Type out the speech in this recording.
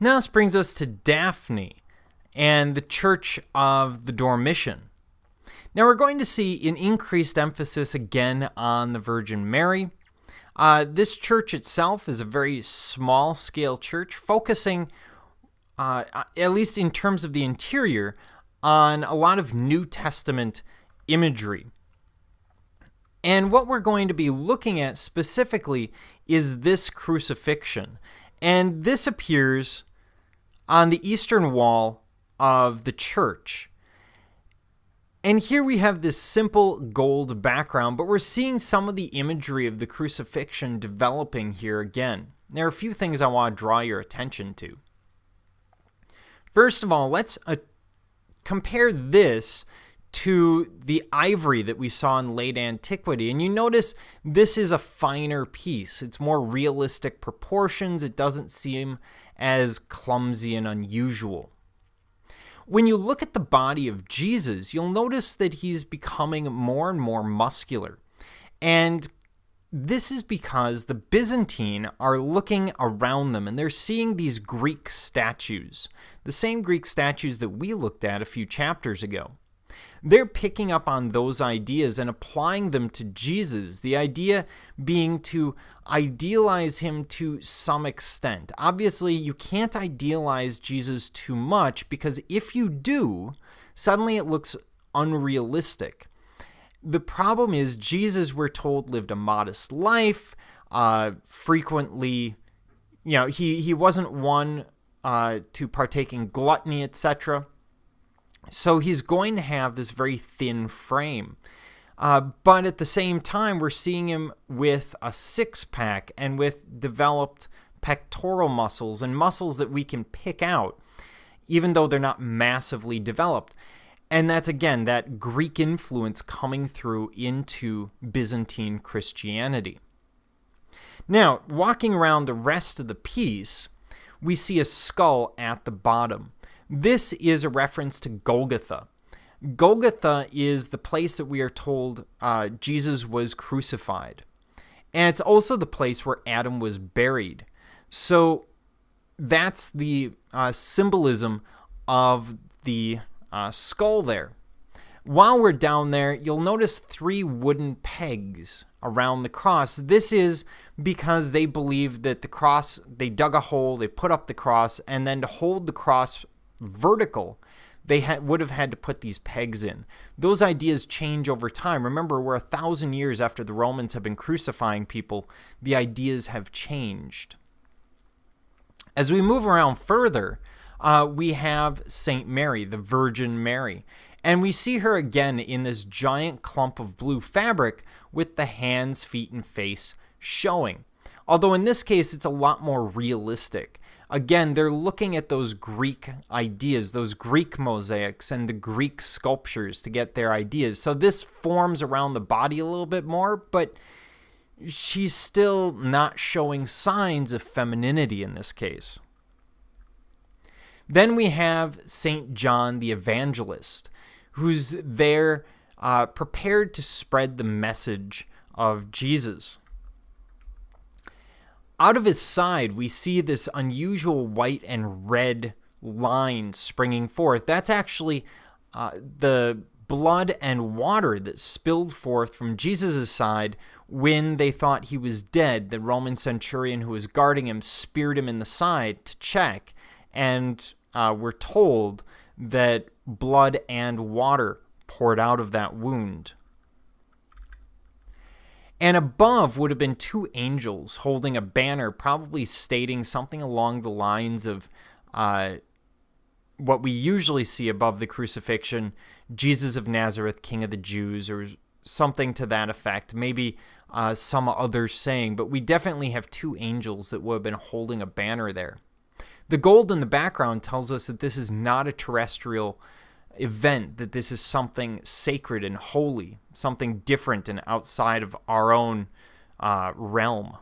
Now this brings us to Daphne and the Church of the Dormition. Now we're going to see an increased emphasis again on the Virgin Mary. This church itself is a very small-scale church, focusing, at least in terms of the interior, on a lot of New Testament imagery. And what we're going to be looking at specifically is this crucifixion. And this appears on the eastern wall of the church. And here we have this simple gold background, but we're seeing some of the imagery of the crucifixion developing here again. There are a few things I want to draw your attention to. First of all, let's compare this to the ivory that we saw in late antiquity. And you notice this is a finer piece. It's more realistic proportions. It doesn't seem as clumsy and unusual. When you look at the body of Jesus, you'll notice that he's becoming more and more muscular. And this is because the Byzantine are looking around them and they're seeing these Greek statues, the same Greek statues that we looked at a few chapters ago. They're picking up on those ideas and applying them to Jesus, the idea being to idealize him to some extent. Obviously, you can't idealize Jesus too much because if you do, suddenly it looks unrealistic. The problem is Jesus, we're told, lived a modest life, frequently, he wasn't one to partake in gluttony, etc. So he's going to have this very thin frame. But at the same time, we're seeing him with a six-pack and with developed pectoral muscles and muscles that we can pick out, even though they're not massively developed. And that's, again, that Greek influence coming through into Byzantine Christianity. Now, walking around the rest of the piece, we see a skull at the bottom. This is a reference to Golgotha. Golgotha is the place that we are told Jesus was crucified. And it's also the place where Adam was buried. So that's the symbolism of the skull there. While we're down there, you'll notice 3 wooden pegs around the cross. This is because they believe that the cross, they dug a hole, they put up the cross, and then to hold the cross vertical, they would have had to put these pegs in. Those ideas change over time. Remember, we're 1,000 years after the Romans have been crucifying people. The ideas have changed. As we move around further, we have Saint Mary, the Virgin Mary. And we see her again in this giant clump of blue fabric with the hands, feet, and face showing. Although in this case, it's a lot more realistic. Again, they're looking at those Greek ideas, those Greek mosaics and the Greek sculptures to get their ideas. So this forms around the body a little bit more, but she's still not showing signs of femininity in this case. Then we have St. John the Evangelist, who's there prepared to spread the message of Jesus. Out of his side, we see this unusual white and red line springing forth. That's actually the blood and water that spilled forth from Jesus' side when they thought he was dead. The Roman centurion who was guarding him speared him in the side to check, and we're told that blood and water poured out of that wound. And above would have been 2 angels holding a banner, probably stating something along the lines of what we usually see above the crucifixion, Jesus of Nazareth, King of the Jews, or something to that effect. Maybe some other saying, but we definitely have 2 angels that would have been holding a banner there. The gold in the background tells us that this is not a terrestrial event, that this is something sacred and holy, something different and outside of our own realm.